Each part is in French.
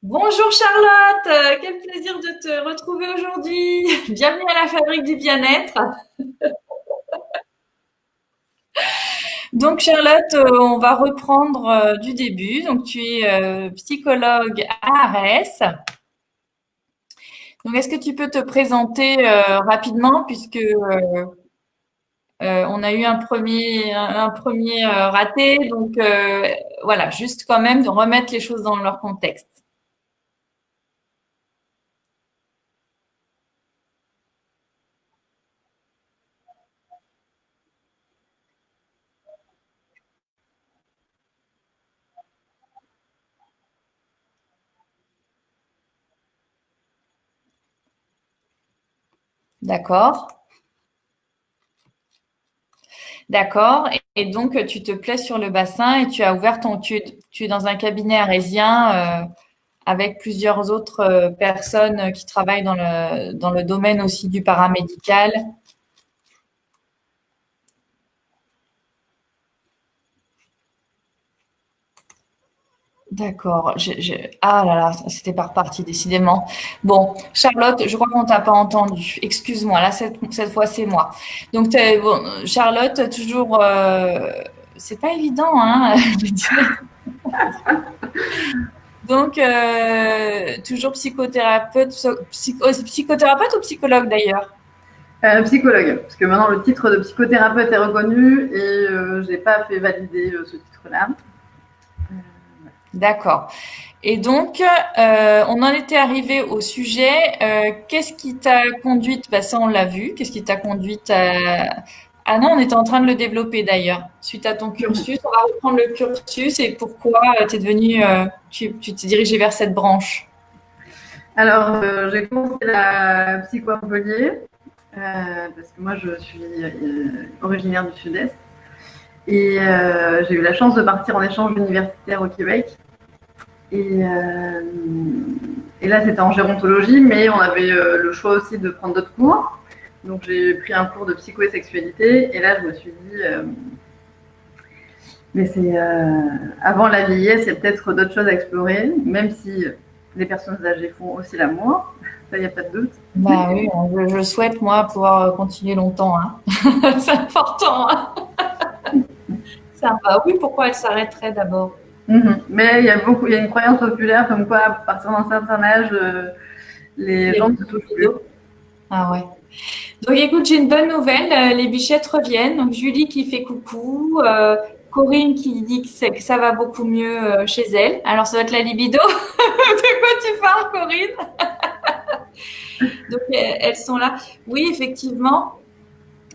Bonjour Charlotte, quel plaisir de te retrouver aujourd'hui. Bienvenue à la Fabrique du Bien-être. Donc Charlotte, on va reprendre du début. Donc tu es psychologue à Arès. Donc est-ce que tu peux te présenter rapidement puisque on a eu un premier raté. Donc voilà, juste quand même de remettre les choses dans leur contexte. D'accord? D'accord. Et donc, tu te plais sur le bassin et tu as ouvert tu es dans un cabinet arésien avec plusieurs autres personnes qui travaillent dans le domaine aussi du paramédical. D'accord. Ah là là, c'était pas reparti, décidément. Bon, Charlotte, je crois qu'on t'a pas entendu. Excuse-moi, là, cette fois, c'est moi. Donc, bon, Charlotte, toujours, c'est pas évident, hein, de dire. Donc, toujours psychothérapeute, psychothérapeute ou psychologue d'ailleurs? Psychologue, parce que maintenant le titre de psychothérapeute est reconnu et j'ai pas fait valider ce titre-là. D'accord. Et donc, on en était arrivé au sujet. Qu'est-ce qui t'a conduite, bah ça on l'a vu, qu'est-ce qui t'a conduite à... Ah non, on était en train de le développer d'ailleurs. Suite à ton cursus, on va reprendre le cursus et pourquoi t'es devenu, tu t'es dirigé vers cette branche. Alors, j'ai commencé la psycho à Montpellier, parce que moi je suis originaire du Sud-Est. Et j'ai eu la chance de partir en échange universitaire au Québec. Et, euh, et là, c'était en gérontologie, mais on avait le choix aussi de prendre d'autres cours. Donc, j'ai pris un cours de psycho et sexualité. Et là, je me suis dit, mais c'est avant la vieillesse, il y a peut-être d'autres choses à explorer, même si les personnes âgées font aussi l'amour. Ça, il n'y a pas de doute. Bah oui, je souhaite moi pouvoir continuer longtemps, hein. C'est important, hein. Ça va. Oui, pourquoi elle s'arrêterait d'abord? Mais il y a une croyance populaire comme quoi, à partir d'un certain âge, les Les gens ne se touchent plus. libido. Ah ouais. Donc écoute, j'ai une bonne nouvelle. Les bichettes reviennent. Donc Julie qui fait coucou, Corinne qui dit que ça va beaucoup mieux chez elle. Alors ça va être la libido. De quoi tu parles, Corinne? Donc elles sont là. Oui, effectivement.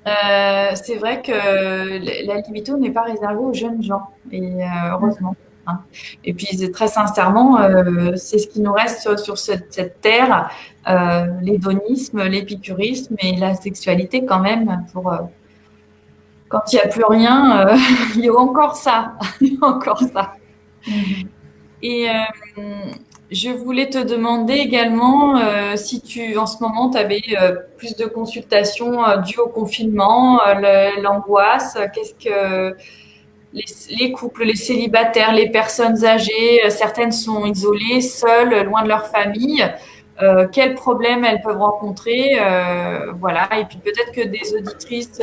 C'est vrai que la libido n'est pas réservée aux jeunes gens, et heureusement, hein. Et puis très sincèrement, c'est ce qui nous reste sur cette terre, l'hédonisme, l'épicurisme et la sexualité quand même. Quand il n'y a plus rien, il y a encore ça, il y a encore ça. Et je voulais te demander également si en ce moment, tu avais plus de consultations dues au confinement, l'angoisse, qu'est-ce que les couples, les célibataires, les personnes âgées, certaines sont isolées, seules, loin de leur famille, quels problèmes elles peuvent rencontrer, voilà. Et puis peut-être que des auditrices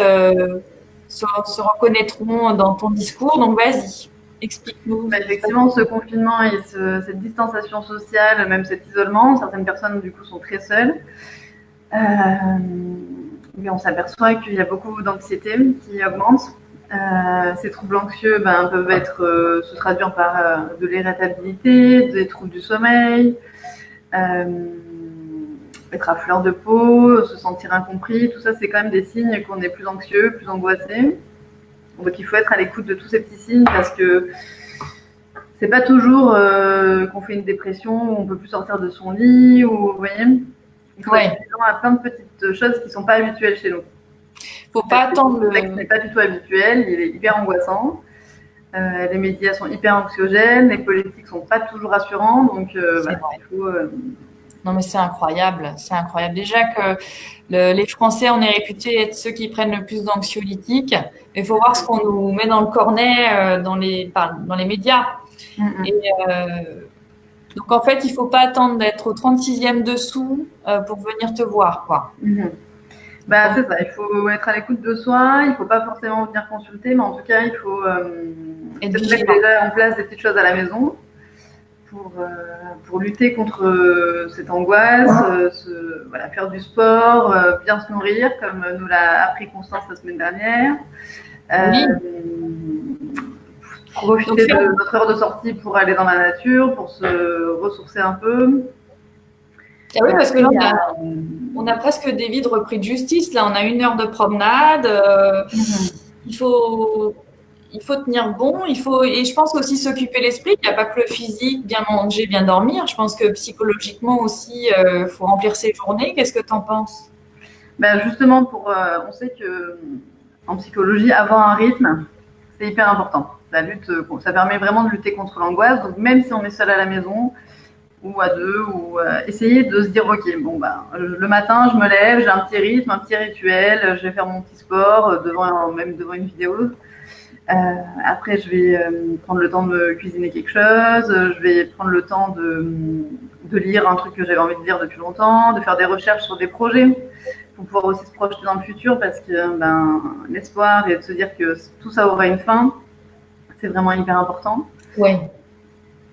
se reconnaîtront dans ton discours, donc vas-y, explique-nous Bah, ce qui se passe. effectivement, ce confinement et cette distanciation sociale, même cet isolement, certaines personnes du coup sont très seules. Euh, mais on s'aperçoit qu'il y a beaucoup d'anxiété qui augmente. Ces troubles anxieux peuvent se traduire par de l'irritabilité, des troubles du sommeil, euh, être à fleur de peau, se sentir incompris. Tout ça, c'est quand même des signes qu'on est plus anxieux, plus angoissé. Donc il faut être à l'écoute de tous ces petits signes parce que c'est pas toujours qu'on fait une dépression, on peut plus sortir de son lit, ou vous voyez, il faut être Ouais, vigilant à plein de petites choses qui sont pas habituelles chez nous. faut pas attendre Le texte le. n'est pas du tout habituel, il est hyper angoissant. Les médias sont hyper anxiogènes, les politiques sont pas toujours rassurants, donc C'est voilà, vrai. il faut. Non, mais c'est incroyable, c'est incroyable. Déjà que les Français, on est réputés être ceux qui prennent le plus d'anxiolytiques. Il faut voir ce qu'on nous met dans le cornet dans les médias. Et Donc, en fait, il ne faut pas attendre d'être au 36e dessous pour venir te voir, quoi. Bah, c'est ça, il faut être à l'écoute de soi, il ne faut pas forcément venir consulter, mais en tout cas, il faut peut-être mettre déjà en place des petites choses à la maison pour lutter contre cette angoisse, voilà, faire du sport, bien se nourrir, comme nous l'a appris Constance la semaine dernière. Oui. Profiter de notre heure de sortie pour aller dans la nature, pour se ressourcer un peu. Ah oui, parce que là, on a presque des vies de repris de justice. Là, on a 1 heure de promenade. Il faut tenir bon. Et je pense aussi s'occuper l'esprit. Il n'y a pas que le physique, bien manger, bien dormir. Je pense que psychologiquement aussi, il faut remplir ses journées. Qu'est-ce que tu en penses? Ben justement, on sait que en psychologie, avoir un rythme, c'est hyper important. Ça permet vraiment de lutter contre l'angoisse. Donc même si on est seul à la maison, ou à deux, ou essayer de se dire, ok, bon, le matin, je me lève, j'ai un petit rythme, un petit rituel, je vais faire mon petit sport, même devant une vidéo. Après, je vais prendre le temps de me cuisiner quelque chose, je vais prendre le temps de lire un truc que j'avais envie de lire depuis longtemps, de faire des recherches sur des projets, pour pouvoir aussi se projeter dans le futur, parce que l'espoir et de se dire que tout ça aura une fin, c'est vraiment hyper important. Oui.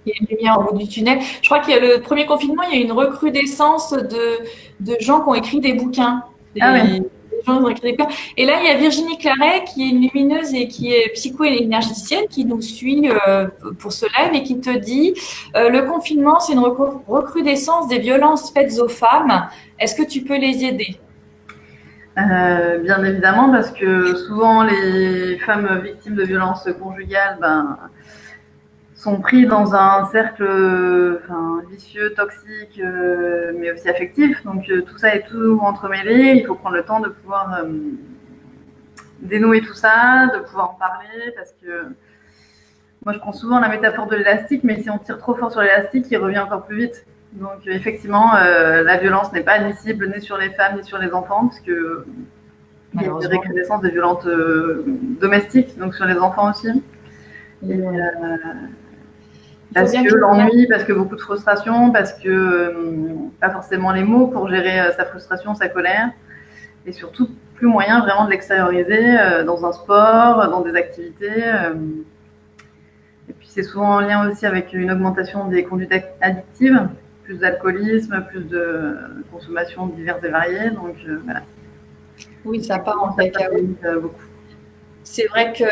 Il y a une lumière au bout du tunnel. Je crois qu'il y a le premier confinement, il y a une recrudescence de gens qui ont écrit des bouquins. Oui. Des gens qui ont écrit des bouquins. Et là, il y a Virginie Claret, qui est une lumineuse et qui est psycho-énergéticienne, qui nous suit pour ce live et qui te dit le confinement, c'est une recrudescence des violences faites aux femmes. Est-ce que tu peux les aider? Bien évidemment, parce que souvent, les femmes victimes de violences conjugales, sont pris dans un cercle vicieux, toxique, mais aussi affectif. Donc tout ça est tout entremêlé. Il faut prendre le temps de pouvoir dénouer tout ça, de pouvoir en parler, parce que moi je prends souvent la métaphore de l'élastique, mais si on tire trop fort sur l'élastique, il revient encore plus vite. Donc effectivement, la violence n'est pas admissible ni sur les femmes ni sur les enfants, parce que il y a une recrudescence des violences domestiques, donc sur les enfants aussi. Et, parce que l'ennui, parce que beaucoup de frustration, parce que pas forcément les mots pour gérer sa frustration, sa colère, et surtout plus moyen vraiment de l'extérioriser dans un sport, dans des activités. Et puis c'est souvent en lien aussi avec une augmentation des conduites addictives, plus d'alcoolisme, plus de consommation diverses et variées. Donc voilà. Oui, ça part en cacahuète beaucoup. C'est vrai qu'il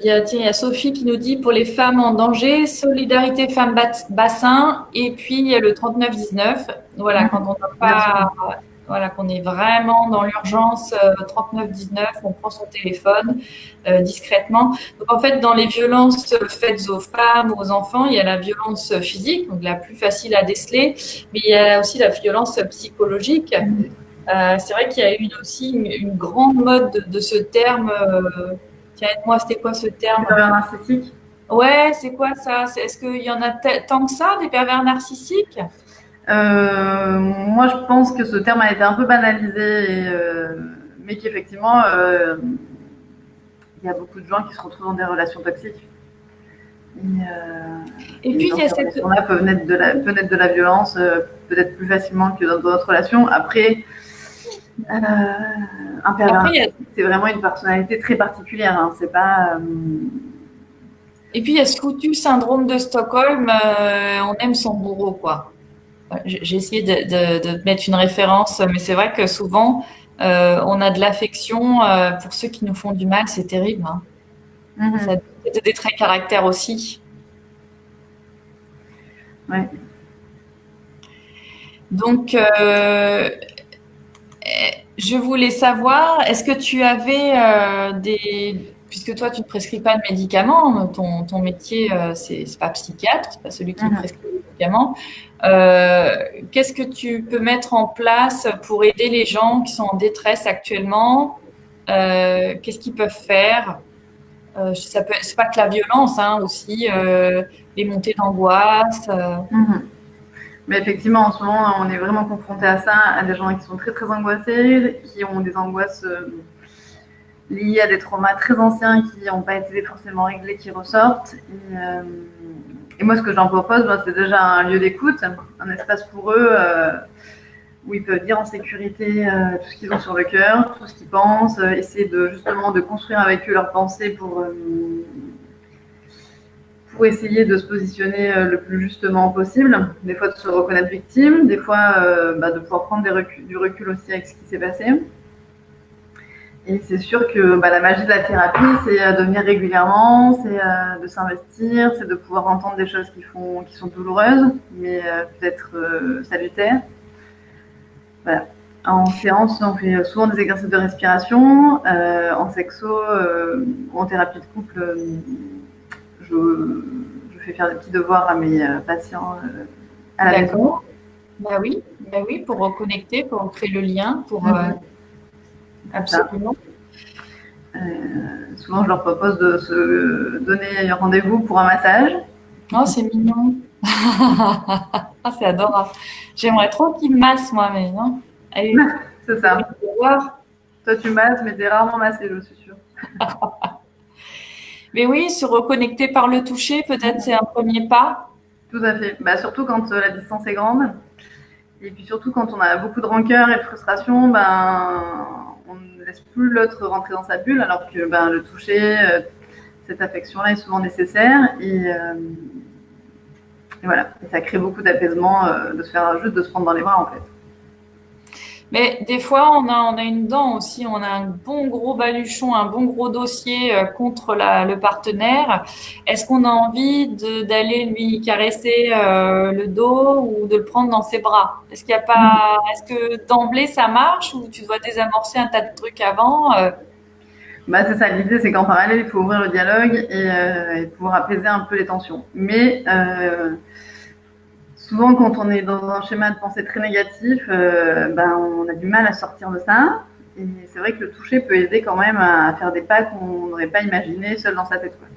y a Sophie qui nous dit pour les femmes en danger, solidarité femmes bassin, et puis il y a le 3919. Voilà, quand on n'a pas, voilà, qu'on est vraiment dans l'urgence, 3919, on prend son téléphone discrètement. Donc en fait, dans les violences faites aux femmes, aux enfants, il y a la violence physique, donc la plus facile à déceler, mais il y a aussi la violence psychologique. C'est vrai qu'il y a eu aussi une grande mode de ce terme. Tiens, aide-moi, c'était quoi ce terme? Pervers narcissique. Ouais, c'est quoi ça? Est-ce qu'il y en a tant que ça, des pervers narcissiques? Moi, je pense que ce terme a été un peu banalisé, mais qu'effectivement, il y a beaucoup de gens qui se retrouvent dans des relations toxiques. Et puis, il y a cette relation-là peut naître de la violence, peut-être plus facilement que dans d'autres relations. Après, un pervers, c'est vraiment une personnalité très particulière. Hein. C'est pas. Et puis il y a ce foutu syndrome de Stockholm. On aime son bourreau, quoi. J'ai essayé de mettre une référence, mais c'est vrai que souvent on a de l'affection pour ceux qui nous font du mal. C'est terrible. Hein. Ça a des traits de caractère aussi. Ouais. Donc je voulais savoir, est-ce que tu avais puisque toi tu ne prescris pas de médicaments, ton métier c'est pas psychiatre, c'est pas celui qui prescrit des médicaments. Qu'est-ce que tu peux mettre en place pour aider les gens qui sont en détresse actuellement? Qu'est-ce qu'ils peuvent faire? C'est pas que la violence, hein, aussi les montées d'angoisse. Mais effectivement, en ce moment, on est vraiment confronté à ça, à des gens qui sont très très angoissés, qui ont des angoisses liées à des traumas très anciens qui n'ont pas été forcément réglés, qui ressortent. Et moi, ce que j'en propose, c'est déjà un lieu d'écoute, un espace pour eux où ils peuvent dire en sécurité tout ce qu'ils ont sur le cœur, tout ce qu'ils pensent, essayer justement de construire avec eux leurs pensées pour essayer de se positionner le plus justement possible. Des fois de se reconnaître victime, des fois de pouvoir prendre du recul aussi avec ce qui s'est passé. Et c'est sûr que la magie de la thérapie, c'est de venir régulièrement, c'est de s'investir, c'est de pouvoir entendre des choses qui sont douloureuses, mais peut-être salutaires. Voilà. En séance, on fait souvent des exercices de respiration. En sexo ou en thérapie de couple, je fais faire des petits devoirs à mes patients à la maison. Bah oui, pour reconnecter, pour créer le lien, pour absolument. Souvent, je leur propose de se donner un rendez-vous pour un massage. Oh, c'est mignon. Ah, c'est adorable. J'aimerais trop qu'ils me massent, moi, mais non. Allez, c'est ça. Toi, tu masses, mais t'es rarement massé, je suis sûre. Mais oui, se reconnecter par le toucher, peut-être c'est un premier pas. Tout à fait. Surtout quand la distance est grande. Et puis surtout quand on a beaucoup de rancœur et de frustration, on ne laisse plus l'autre rentrer dans sa bulle, alors que le toucher, cette affection-là est souvent nécessaire. Et voilà. Et ça crée beaucoup d'apaisement de se prendre dans les bras, en fait. Mais des fois, on a une dent aussi, on a un bon gros baluchon, un bon gros dossier contre le partenaire. Est-ce qu'on a envie d'aller lui caresser le dos ou de le prendre dans ses bras? Est-ce que d'emblée ça marche ou tu dois désamorcer un tas de trucs avant? C'est ça, l'idée, c'est qu'en parallèle, il faut ouvrir le dialogue et pouvoir apaiser un peu les tensions. Mais souvent, quand on est dans un schéma de pensée très négatif, on a du mal à sortir de ça. Et c'est vrai que le toucher peut aider quand même à faire des pas qu'on n'aurait pas imaginés seul dans sa tête, quoi.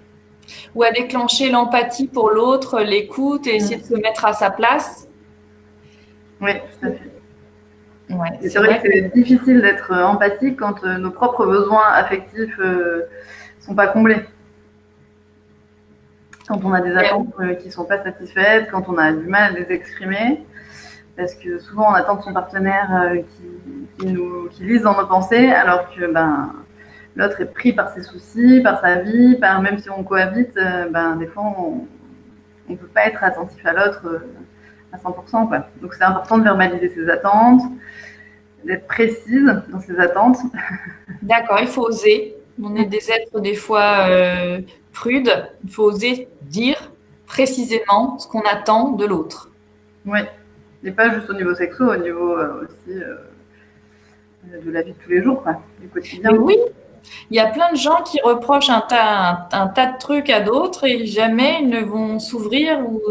Ou à déclencher l'empathie pour l'autre, l'écoute et essayer de se mettre à sa place. Oui, tout à fait. Ouais, c'est vrai que c'est difficile d'être empathique quand nos propres besoins affectifs sont pas comblés. Quand on a des attentes qui sont pas satisfaites, quand on a du mal à les exprimer, parce que souvent on attend de son partenaire qui lise dans nos pensées, alors que l'autre est pris par ses soucis, par sa vie, même si on cohabite, des fois on ne peut pas être attentif à l'autre à 100%, quoi. Donc c'est important de verbaliser ses attentes, d'être précise dans ses attentes. D'accord, il faut oser. On est des êtres des fois prudes. Il faut oser dire précisément ce qu'on attend de l'autre. Oui, et pas juste au niveau sexuel, au niveau aussi de la vie de tous les jours, quoi, du quotidien. Mais oui, il y a plein de gens qui reprochent un tas de trucs à d'autres et jamais ils ne vont s'ouvrir ou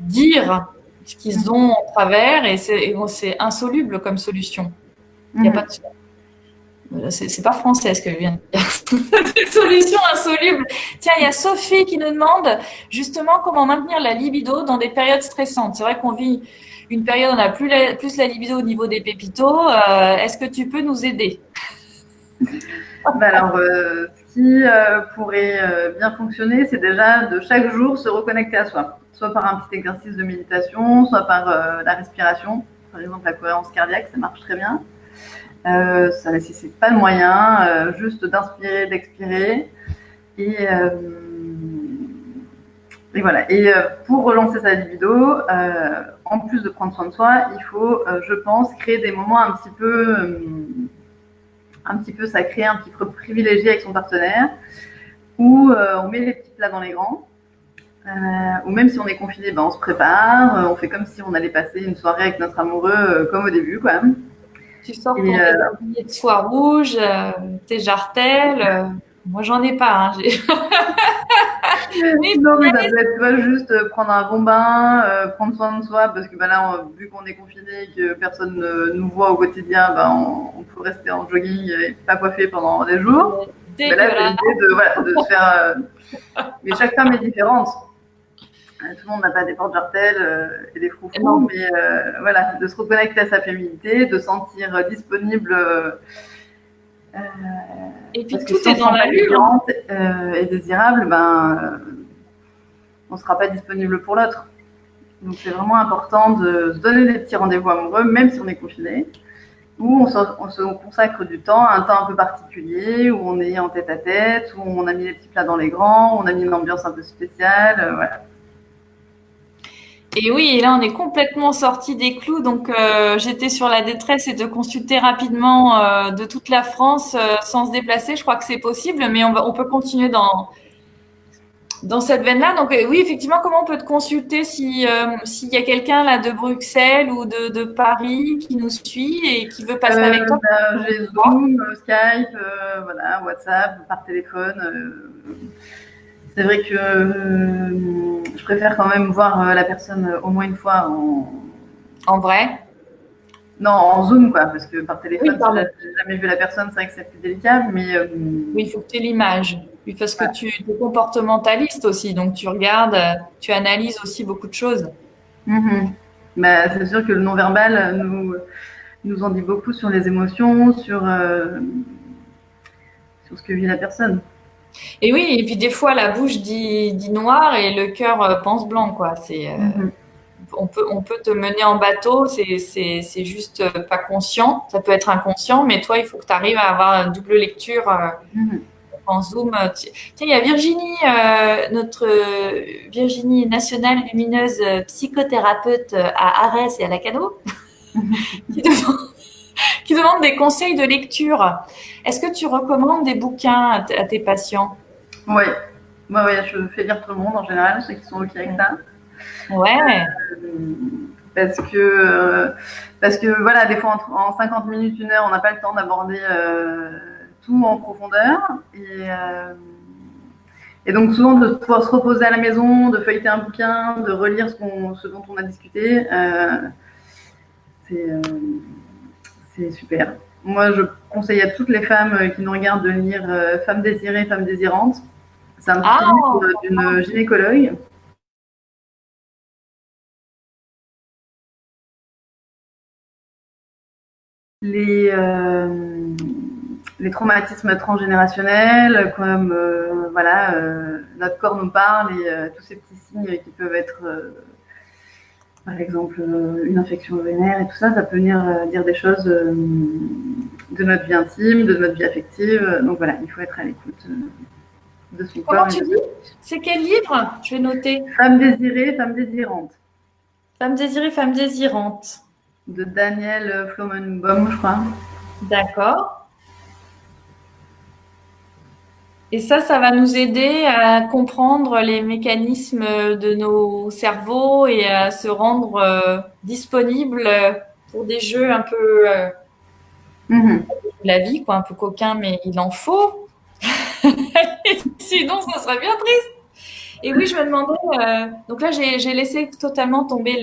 dire ce qu'ils ont en travers et c'est insoluble comme solution. Il n'y a pas de... C'est pas français ce que je viens de dire. Des solutions insolubles. Tiens, il y a Sophie qui nous demande justement comment maintenir la libido dans des périodes stressantes. C'est vrai qu'on vit une période où on a plus la libido au niveau des pépitos. Est-ce que tu peux nous aider? Alors, ce qui pourrait bien fonctionner, c'est déjà de chaque jour se reconnecter à soi. Soit par un petit exercice de méditation, soit par la respiration. Par exemple, la cohérence cardiaque, ça marche très bien. Ça ne nécessite pas de moyens, juste d'inspirer, d'expirer. Et voilà. Et pour relancer sa libido, en plus de prendre soin de soi, il faut, je pense, créer des moments un petit peu sacrés, un petit peu privilégiés avec son partenaire, où on met les petits plats dans les grands. Ou même si on est confiné, on se prépare, on fait comme si on allait passer une soirée avec notre amoureux, comme au début, quoi. Tu sors ton déshabillé de soie rouge, tes jartelles. Moi, j'en ai pas. Non, mais ça peut être pas juste prendre un bon bain, prendre soin de soi, parce que là, vu qu'on est confiné et que personne ne nous voit au quotidien, on peut rester en jogging et pas coiffé pendant des jours. Mais là, c'est l'idée de se faire. Mais chaque femme est différente. Tout le monde n'a pas des porte-jartelles et des froufrous, mais voilà, de se reconnecter à sa féminité, de se sentir disponible. Et puis tout est dans la bulle. Et désirable, on ne sera pas disponible pour l'autre. Donc c'est vraiment important de se donner des petits rendez-vous amoureux, même si on est confiné, où on se consacre du temps, un temps un peu particulier, où on est en tête-à-tête, où on a mis les petits plats dans les grands, où on a mis une ambiance un peu spéciale, voilà. Et oui, et là, on est complètement sorti des clous. Donc, j'étais sur la détresse et de consulter rapidement de toute la France sans se déplacer. Je crois que c'est possible, mais on peut continuer dans cette veine-là. Donc, oui, effectivement, comment on peut te consulter s'il y a quelqu'un là de Bruxelles ou de Paris qui nous suit et qui veut passer avec toi? J'ai Zoom, Skype, voilà, WhatsApp, par téléphone. C'est vrai que je préfère quand même voir la personne au moins une fois en vrai. Non, en Zoom, quoi, parce que par téléphone, Oui, si j'ai jamais vu la personne, c'est vrai que c'est plus délicat, mais... oui, il faut que tu aies l'image. Oui, parce que tu es comportementaliste aussi, donc tu regardes, tu analyses aussi beaucoup de choses. Bah, c'est sûr que le non-verbal nous en dit beaucoup sur les émotions, sur ce que vit la personne. Et oui, et puis des fois la bouche dit noir et le cœur pense blanc, quoi. On peut te mener en bateau, c'est juste pas conscient. Ça peut être inconscient, mais toi, il faut que tu arrives à avoir une double lecture en Zoom. Tiens, il y a Virginie, notre Virginie nationale lumineuse psychothérapeute à Arès et à Lacano, qui demande des conseils de lecture. Est-ce que tu recommandes des bouquins à tes patients? Oui, je fais lire tout le monde en général, ceux qui sont OK avec ça. Ouais. Parce que voilà, des fois en 50 minutes, 1 heure, on n'a pas le temps d'aborder tout en profondeur. Et donc souvent de pouvoir se reposer à la maison, de feuilleter un bouquin, de relire ce dont on a discuté, c'est super. Moi, je conseille à toutes les femmes qui nous regardent de lire Femmes désirées, Femmes désirantes. C'est un petit livre d'une gynécologue. Les traumatismes transgénérationnels, comme voilà, notre corps nous parle et tous ces petits signes qui peuvent être, par exemple, une infection urinaire et tout ça, ça peut venir dire des choses de notre vie intime, de notre vie affective. Donc voilà, il faut être à l'écoute de son corps. Comment tu dis? C'est quel livre? Je vais noter. Femmes désirées, Femmes désirantes. Femmes désirées, Femmes désirantes. De Daniel Flomenbaum, je crois. D'accord. Et ça va nous aider à comprendre les mécanismes de nos cerveaux et à se rendre disponible pour des jeux un peu la vie, quoi, un peu coquin, mais il en faut. Sinon, ça serait bien triste. Et oui, je me demandais. Donc là, j'ai laissé totalement tomber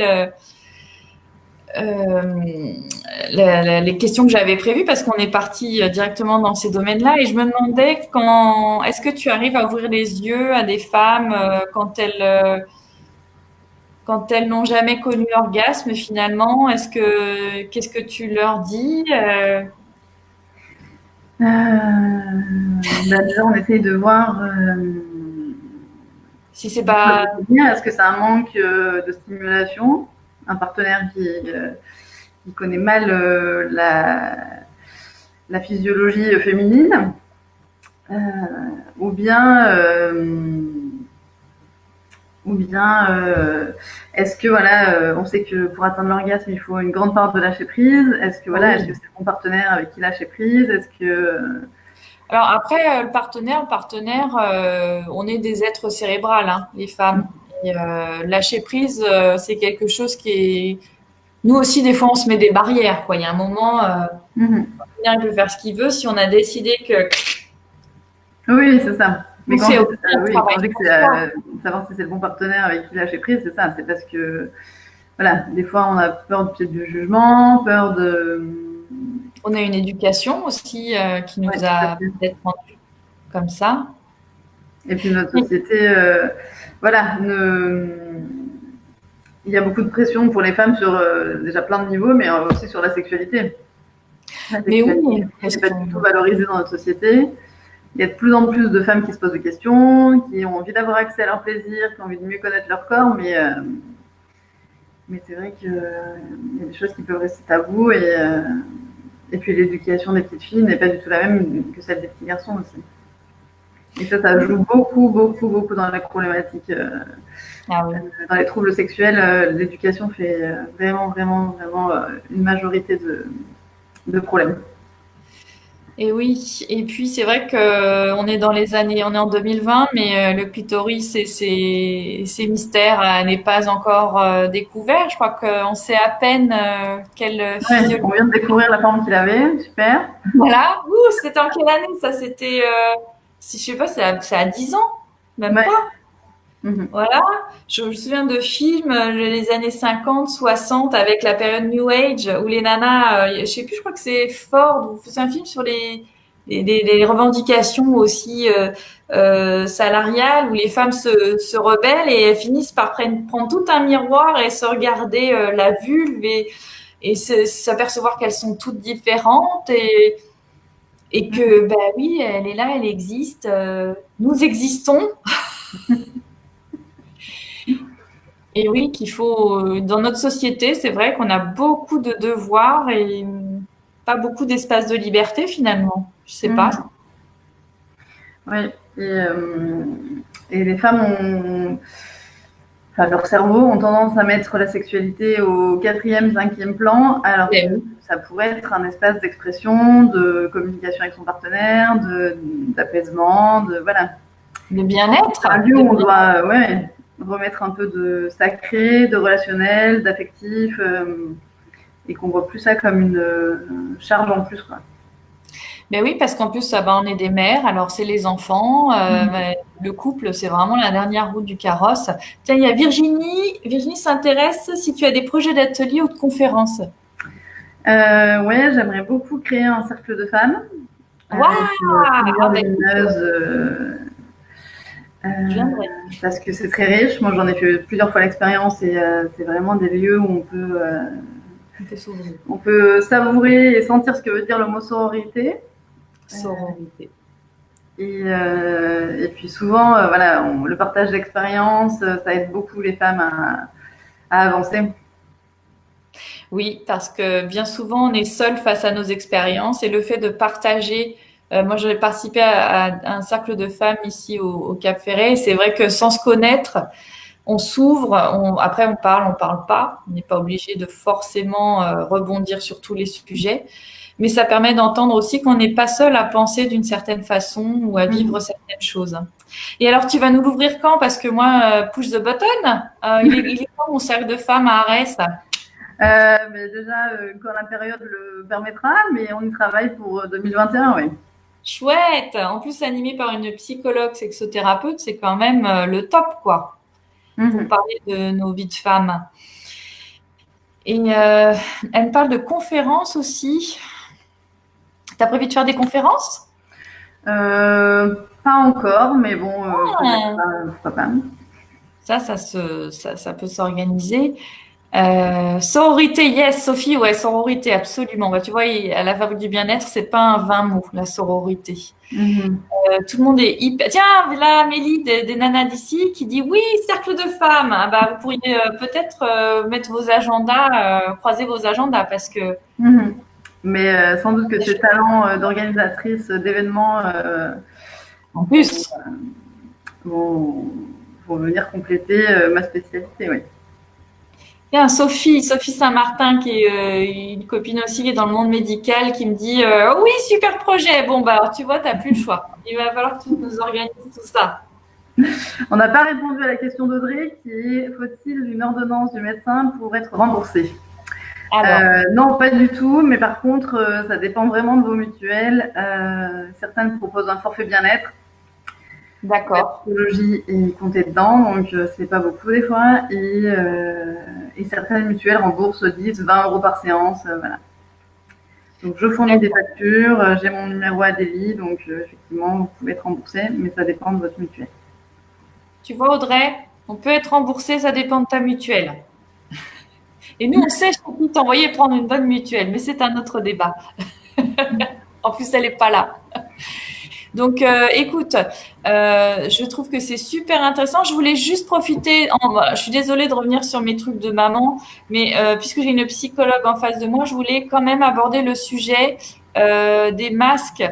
les questions que j'avais prévues parce qu'on est parti directement dans ces domaines-là et je me demandais est-ce que tu arrives à ouvrir les yeux à des femmes quand elles n'ont jamais connu l'orgasme finalement, qu'est-ce que tu leur dis Déjà, on essaye de voir si c'est pas... Est-ce que c'est un manque de stimulation, un partenaire qui connaît mal la physiologie féminine, ou bien est-ce que voilà, on sait que pour atteindre l'orgasme, il faut une grande part de lâcher prise. Est-ce que voilà, est-ce que c'est le bon partenaire avec qui lâcher prise? Est-ce que Alors après, le partenaire, on est des êtres cérébrales, hein, les femmes. Et, lâcher prise, c'est quelque chose qui est... Nous aussi, des fois, on se met des barrières, quoi. Il y a un moment, le partenaire il peut faire ce qu'il veut. Si on a décidé que... Oui, c'est ça. Mais quand c'est savoir si c'est le bon partenaire avec qui lâcher prise, c'est ça. C'est parce que, voilà, des fois, on a peur du jugement, peur de... On a une éducation aussi qui nous a peut-être rendu comme ça. Et puis notre société, voilà, il y a beaucoup de pression pour les femmes sur déjà plein de niveaux, mais aussi sur la sexualité. Mais oui, c'est pas du tout valorisé dans notre société. il y a de plus en plus de femmes qui se posent des questions, qui ont envie d'avoir accès à leur plaisir, qui ont envie de mieux connaître leur corps, mais c'est vrai qu'il y a des choses qui peuvent rester taboues et puis l'éducation des petites filles n'est pas du tout la même que celle des petits garçons aussi. Et ça joue beaucoup, beaucoup, beaucoup dans la problématique. Dans les troubles sexuels, l'éducation fait vraiment, vraiment, vraiment une majorité de problèmes. Et oui, et puis c'est vrai qu'on est dans les années, on est en 2020, mais le clitoris et ses mystères n'est pas encore découvert. Je crois qu'on sait à peine quelle physiologie. On vient de découvrir la forme qu'il avait, super. Voilà, c'était en quelle année ça? C'était, si je sais pas, c'est à 10 ans, même pas. Voilà, je me souviens de films les années 50, 60 avec la période New Age où les nanas, je sais plus, je crois que c'est Ford, c'est un film sur les revendications aussi salariales où les femmes se rebellent et elles finissent par prendre tout un miroir et se regarder la vulve et s'apercevoir qu'elles sont toutes différentes et que, ben oui, elle est là, elle existe, nous existons. Et oui, qu'il faut, dans notre société, c'est vrai qu'on a beaucoup de devoirs et pas beaucoup d'espace de liberté finalement. Je sais pas. Oui, et les femmes enfin, leur cerveau ont tendance à mettre la sexualité au 4e, 5e plan, alors que ça pourrait être un espace d'expression, de communication avec son partenaire, d'apaisement, voilà. De bien-être. Un lieu où on doit, remettre un peu de sacré, de relationnel, d'affectif, et qu'on voit plus ça comme une charge en plus, quoi. Mais oui, parce qu'en plus, on est des mères, alors c'est les enfants, le couple, c'est vraiment la dernière roue du carrosse. Tiens, il y a Virginie. Virginie s'intéresse si tu as des projets d'atelier ou de conférences. Ouais, j'aimerais beaucoup créer un cercle de femmes. Parce que c'est très riche. Moi, j'en ai fait plusieurs fois l'expérience et c'est vraiment des lieux où on peut savourer et sentir ce que veut dire le mot sororité. Sororité. Et puis souvent, voilà, le partage d'expérience, ça aide beaucoup les femmes à avancer. Oui, parce que bien souvent, on est seul face à nos expériences et le fait de partager. Moi, j'ai participé à un cercle de femmes ici au Cap Ferret. C'est vrai que sans se connaître, on s'ouvre. Après, on parle pas. On n'est pas obligé de forcément rebondir sur tous les sujets. Mais ça permet d'entendre aussi qu'on n'est pas seul à penser d'une certaine façon ou à vivre certaines choses. Et alors, tu vas nous l'ouvrir quand? Parce que moi, push the button. Il est quand mon cercle de femmes à Arès? Mais déjà, quand la période le permettra, mais on y travaille pour 2021, oui. Chouette. En plus, animé par une psychologue sexothérapeute, c'est quand même le top, quoi. Pour parler de nos vies de femmes. Et elle me parle de conférences aussi. T'as prévu de faire des conférences? Pas encore, mais bon, pourquoi pas. Ça peut s'organiser. Sororité, yes, Sophie, ouais, sororité, absolument. Bah, tu vois, à la fabrique du bien-être, c'est pas un vain mot, la sororité. Tout le monde est hyper. Tiens, là, Amélie des nanas d'ici qui dit oui, cercle de femmes. Ah, bah, vous pourriez peut-être mettre vos agendas, croiser vos agendas parce que. Mais sans doute que tes talents d'organisatrice d'événements en plus vont venir compléter ma spécialité, oui. Tiens, Sophie Saint-Martin, qui est une copine aussi qui est dans le monde médical, qui me dit oui, super projet. Bon, bah alors tu vois, tu n'as plus le choix. Il va falloir que tu nous organises tout ça. On n'a pas répondu à la question d'Audrey qui est faut-il une ordonnance du médecin pour être remboursé? Non, pas du tout, mais par contre, ça dépend vraiment de vos mutuelles. Certaines proposent un forfait bien-être. D'accord. La psychologie est comptée dedans, donc c'est pas beaucoup des fois. Et certaines mutuelles remboursent 10, 20 euros par séance, voilà. Donc je fournis des factures, j'ai mon numéro Adélie, donc effectivement, vous pouvez être remboursé, mais ça dépend de votre mutuelle. Tu vois, Audrey, on peut être remboursé, ça dépend de ta mutuelle. Et nous, on sait surtout t'envoyer prendre une bonne mutuelle, mais c'est un autre débat. En plus, elle n'est pas là. Donc, écoute, je trouve que c'est super intéressant. Je voulais juste profiter. Voilà, je suis désolée de revenir sur mes trucs de maman, mais puisque j'ai une psychologue en face de moi, je voulais quand même aborder le sujet des masques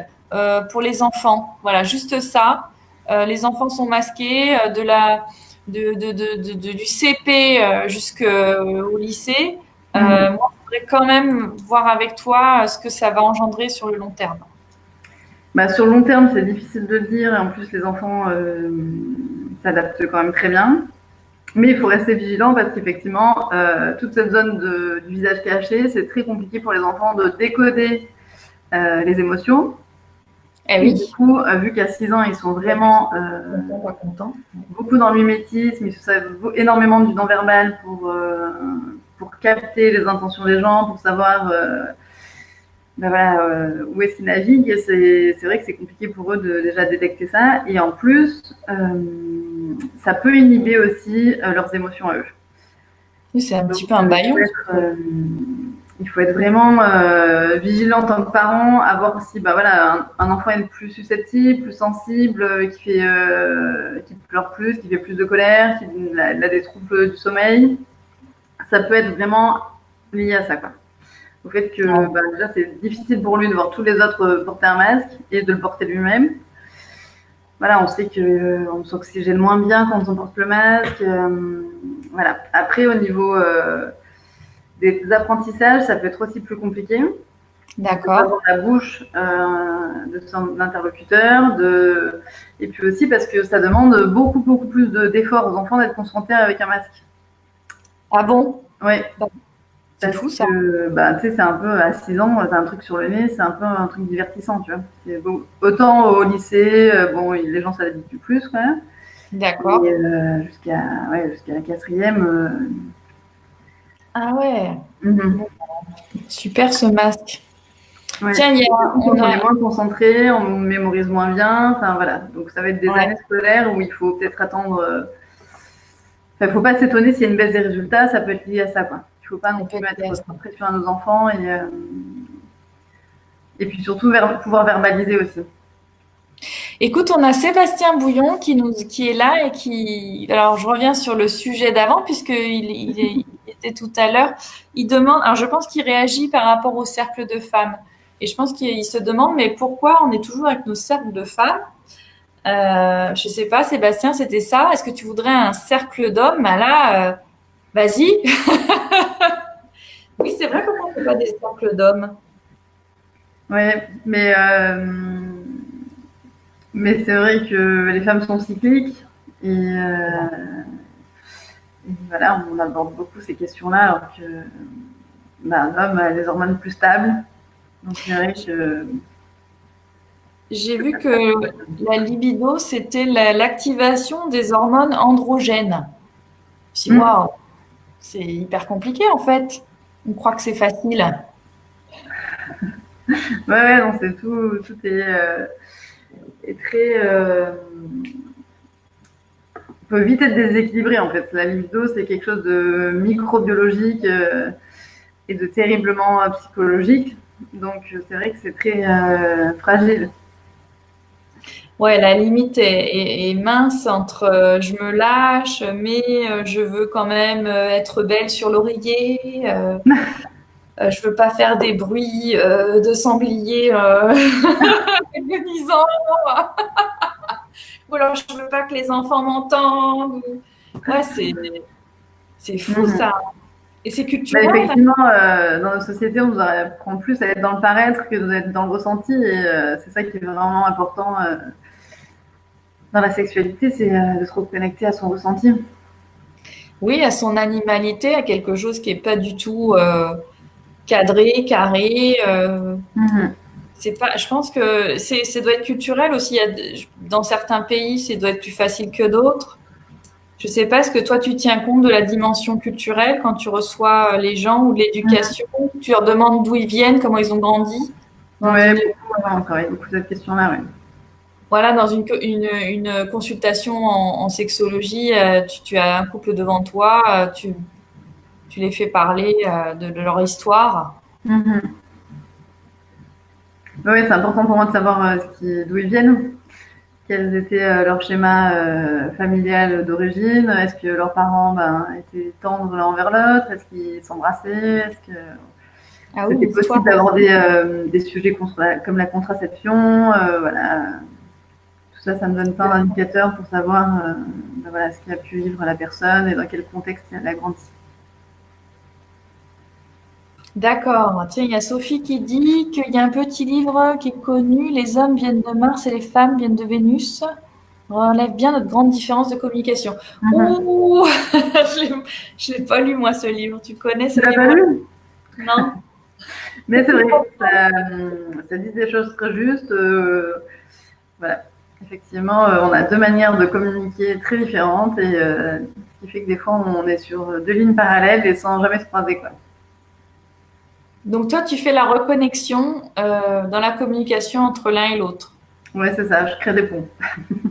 pour les enfants. Voilà, juste ça. Les enfants sont masqués du CP jusqu'au lycée. Mhm. Moi, je voudrais quand même voir avec toi ce que ça va engendrer sur le long terme. Bah, sur le long terme, c'est difficile de le dire. Et en plus, les enfants s'adaptent quand même très bien. Mais il faut rester vigilant parce qu'effectivement, toute cette zone du visage caché, c'est très compliqué pour les enfants de décoder les émotions. Eh Et du oui. coup, vu qu'à 6 ans, ils sont vraiment Content, pas content. beaucoup dans le mimétisme, ils se servent énormément du non-verbal pour capter les intentions des gens, pour savoir ben voilà, où est-ce qu'ils naviguent. C'est vrai que c'est compliqué pour eux de déjà détecter ça. Et en plus, ça peut inhiber aussi leurs émotions à eux. Oui, c'est un Donc, petit peu un baillon. il faut être vraiment vigilant en tant que parent, à voir si bah, voilà, un enfant est plus susceptible, plus sensible, qui pleure plus, qui fait plus de colère, qui a des troubles du sommeil. Ça peut être vraiment lié à ça, quoi. Au fait que bah, déjà c'est difficile pour lui de voir tous les autres porter un masque et de le porter lui-même. Voilà, on sait qu'on s'oxygène moins bien quand on porte le masque. Voilà. Après, au niveau des apprentissages, ça peut être aussi plus compliqué. De pas D'accord. voir la bouche de son interlocuteur, et puis aussi parce que ça demande beaucoup, beaucoup plus d'efforts aux enfants d'être confrontés avec un masque. Ah bon? Oui, C'est parce fou ça. que bah, tu sais, c'est un peu à 6 ans, t'as un truc sur le nez, c'est un peu un truc divertissant, tu vois. Autant au lycée, bon, les gens s'habituent plus quand même, D'accord. mais jusqu'à la quatrième. Ah ouais. Mhm. Super ce masque. Ouais. Tiens, Et du coup, on on est a, moins concentré, on mémorise moins bien. Enfin voilà. Donc ça va être des ouais, années scolaires où il faut peut-être attendre. Enfin, faut pas s'étonner s'il y a une baisse des résultats. Ça peut être lié à ça, quoi. Il faut pas ça non peut plus être mettre lié à trop ça. de pression à nos enfants et puis surtout pouvoir verbaliser aussi. Écoute, on a Sébastien Bouillon qui est là et qui, alors je reviens sur le sujet d'avant il était tout à l'heure. Il demande, alors je pense qu'il réagit par rapport au cercle de femmes. Et je pense qu'il se demande, mais pourquoi on est toujours avec nos cercles de femmes? Je sais pas, Sébastien, c'était ça. Est-ce que tu voudrais un cercle d'hommes? Bah là, vas-y. Oui, c'est vrai qu'on ne fait pas des cercles d'hommes. Ouais, mais c'est vrai que les femmes sont cycliques et voilà, on aborde beaucoup ces questions-là alors que bah, un homme a les hormones plus stables. Donc c'est vrai que J'ai vu que la libido, c'était l'activation des hormones androgènes. Je me dis, mmh. waouh, c'est hyper compliqué en fait. On croit que c'est facile. Ouais, non, c'est tout est très. Peut vite être déséquilibré en fait. La libido, c'est quelque chose de microbiologique et de terriblement psychologique. Donc c'est vrai que c'est très fragile. Ouais, la limite est mince entre je me lâche, mais je veux quand même être belle sur l'oreiller. Je veux pas faire des bruits de sanglier agonisants. Ou alors je veux pas que les enfants m'entendent. Ouais, c'est fou Mmh. ça. Et c'est Bah, culturel. effectivement, dans nos sociétés, on nous apprend plus à être dans le paraître que d'être dans le ressenti. Et c'est ça qui est vraiment important dans la sexualité, c'est de se reconnecter à son ressenti. Oui, à son animalité, à quelque chose qui est pas du tout cadré, carré. Mmh. C'est pas. Je pense que ça doit être culturel aussi. Dans certains pays, ça doit être plus facile que d'autres. Je sais pas, est-ce que toi, tu tiens compte de la dimension culturelle quand tu reçois les gens ou de Mmh. l'éducation? Tu leur demandes d'où ils viennent, comment ils ont grandi dans Ouais, une, beaucoup, on travaille beaucoup cette question-là. Ouais. voilà, dans une consultation en sexologie, tu as un couple devant toi, tu les fais parler de leur histoire. Mmh. Oui, c'est important pour moi de savoir d'où ils viennent, quels étaient leurs schémas familial d'origine. Est-ce que leurs parents étaient tendres l'un envers l'autre? Est-ce qu'ils s'embrassaient? Est-ce que Ah oui, c'était l'histoire. possible d'aborder des sujets comme la contraception? Voilà. Tout ça, ça me donne plein d'indicateurs pour savoir voilà, ce qu'a pu vivre la personne et dans quel contexte elle a grandi. D'accord. Tiens, il y a Sophie qui dit qu'il y a un petit livre qui est connu, Les hommes viennent de Mars et les femmes viennent de Vénus. Relève bien notre grande différence de communication. Oh, je l'ai pas lu moi ce livre. Tu connais ce Tu l'as pas livre? lu? Non. Mais c'est vrai que ça dit des choses très justes. Voilà. Effectivement, on a deux manières de communiquer très différentes et ce qui fait que des fois, on est sur deux lignes parallèles et sans jamais se croiser, quoi. Donc toi, tu fais la reconnexion dans la communication entre l'un et l'autre. Ouais, c'est ça, je crée des ponts.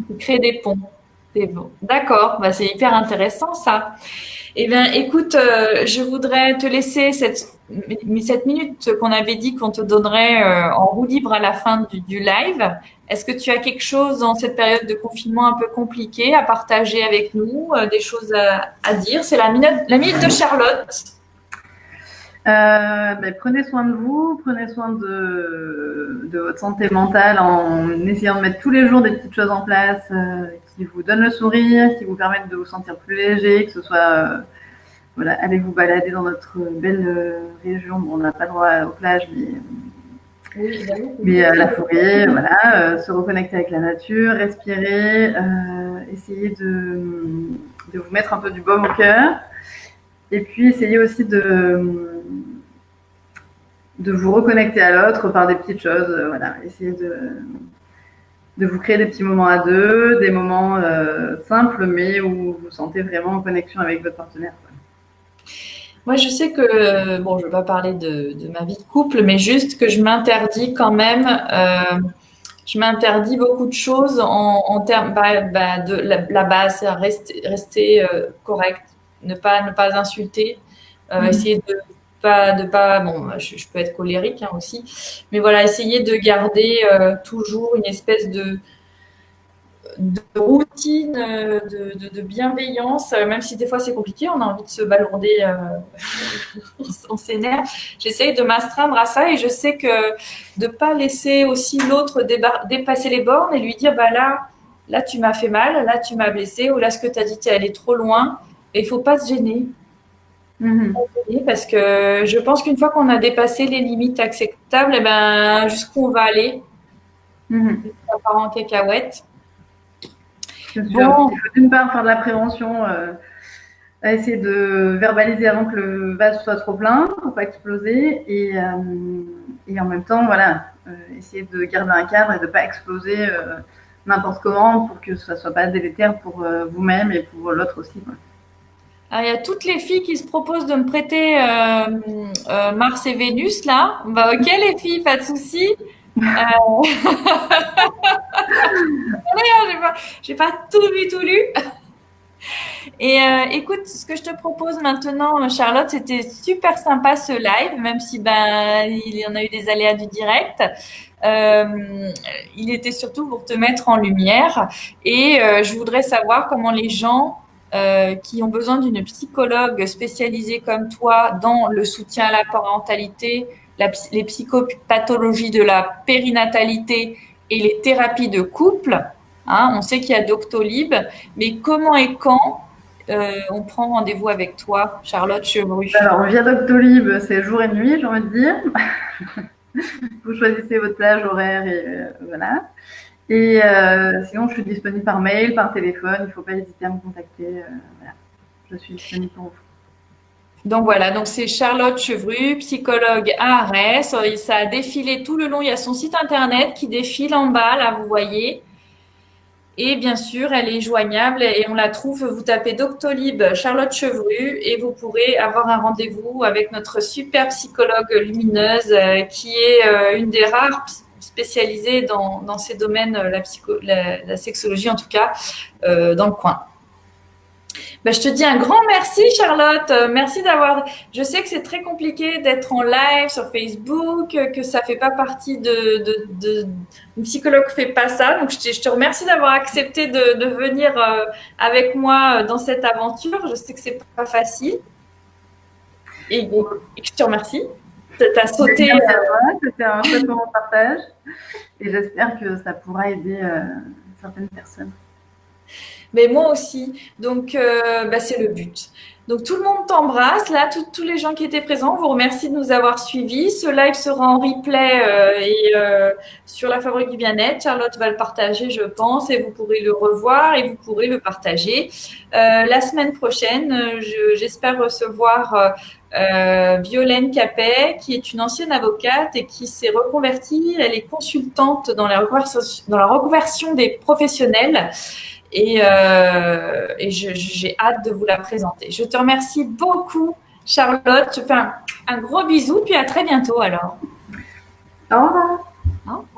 Tu crées des ponts. D'accord, bah, c'est hyper intéressant ça. Eh bien, écoute, je voudrais te laisser cette minute qu'on avait dit qu'on te donnerait en roue libre à la fin du live. Est-ce que tu as quelque chose dans cette période de confinement un peu compliquée à partager avec nous, des choses à dire? C'est la minute de Charlotte. Prenez soin de vous, prenez soin de votre santé mentale en essayant de mettre tous les jours des petites choses en place qui vous donnent le sourire, qui vous permettent de vous sentir plus léger, que ce soit voilà, allez vous balader dans notre belle région. Bon, on n'a pas le droit aux plages, mais la forêt, voilà, se reconnecter avec la nature, respirer, essayer de vous mettre un peu du baume au cœur. Et puis, essayez aussi de vous reconnecter à l'autre par des petites choses. Voilà. Essayez de vous créer des petits moments à deux, des moments simples, mais où vous vous sentez vraiment en connexion avec votre partenaire. Moi, je sais que, bon, je ne vais pas parler de ma vie de couple, mais juste que je m'interdis quand même, je m'interdis beaucoup de choses en termes de la base, c'est rester correct, ne pas insulter, essayer de pas, bon, je peux être colérique hein, aussi, mais voilà, essayer de garder toujours une espèce de routine, de bienveillance, même si des fois c'est compliqué, on a envie de se balader, on s'énerve. J'essaye de m'astreindre à ça et je sais que de pas laisser aussi l'autre dépasser les bornes et lui dire, bah là tu m'as fait mal, là tu m'as blessé, ou là ce que tu as dit, tu es allé trop loin. Et il faut pas se gêner. Parce que je pense qu'une fois qu'on a dépassé les limites acceptables, eh ben, jusqu'où on va aller, ça part en cacahuète. Bon. Il faut d'une part faire de la prévention, essayer de verbaliser avant que le vase soit trop plein pour pas exploser et en même temps, voilà, essayer de garder un cadre et de pas exploser n'importe comment pour que ça soit pas délétère pour vous-même et pour l'autre aussi, quoi. Alors, il y a toutes les filles qui se proposent de me prêter Mars et Vénus, là. Bah, ok, les filles, pas de souci. J'ai pas tout lu. Et écoute, ce que je te propose maintenant, Charlotte, c'était super sympa ce live, même si il y en a eu des aléas du direct. Il était surtout pour te mettre en lumière et je voudrais savoir comment les gens qui ont besoin d'une psychologue spécialisée comme toi dans le soutien à la parentalité, les psychopathologies de la périnatalité et les thérapies de couple. Hein, on sait qu'il y a Doctolib, mais comment et quand on prend rendez-vous avec toi, Charlotte Chevru? Alors, via Doctolib, c'est jour et nuit, j'ai envie de dire. Vous choisissez votre plage horaire et voilà. Et sinon, je suis disponible par mail, par téléphone. Il ne faut pas hésiter à me contacter. Voilà. Je suis disponible pour vous. Donc voilà, donc c'est Charlotte Chevru, psychologue à Arès. Ça a défilé tout le long. Il y a son site internet qui défile en bas, là, vous voyez. Et bien sûr, elle est joignable et on la trouve. Vous tapez Doctolib Charlotte Chevru et vous pourrez avoir un rendez-vous avec notre super psychologue lumineuse qui est une des rares spécialisées dans ces domaines, la sexologie en tout cas, dans le coin. Ben, je te dis un grand merci, Charlotte. Merci d'avoir. Je sais que c'est très compliqué d'être en live sur Facebook, que ça fait pas partie Une psychologue fait pas ça. Donc, je te remercie d'avoir accepté de venir avec moi dans cette aventure. Je sais que c'est pas facile. Et je te remercie. T'as sauté. C'était un chouette moment de partage. Et j'espère que ça pourra aider certaines personnes. Mais moi aussi. Donc, bah, c'est le but. Donc, tout le monde t'embrasse. Là, tous les gens qui étaient présents, vous remercie de nous avoir suivis. Ce live sera en replay sur la Fabrique du Bien-être. Charlotte va le partager, je pense, et vous pourrez le revoir et vous pourrez le partager. La semaine prochaine, j'espère recevoir Violaine Capet, qui est une ancienne avocate et qui s'est reconvertie. Elle est consultante dans la reconversion des professionnels. Et j'ai hâte de vous la présenter. Je te remercie beaucoup, Charlotte. Je te fais un gros bisou, puis à très bientôt alors. Au revoir. Au revoir.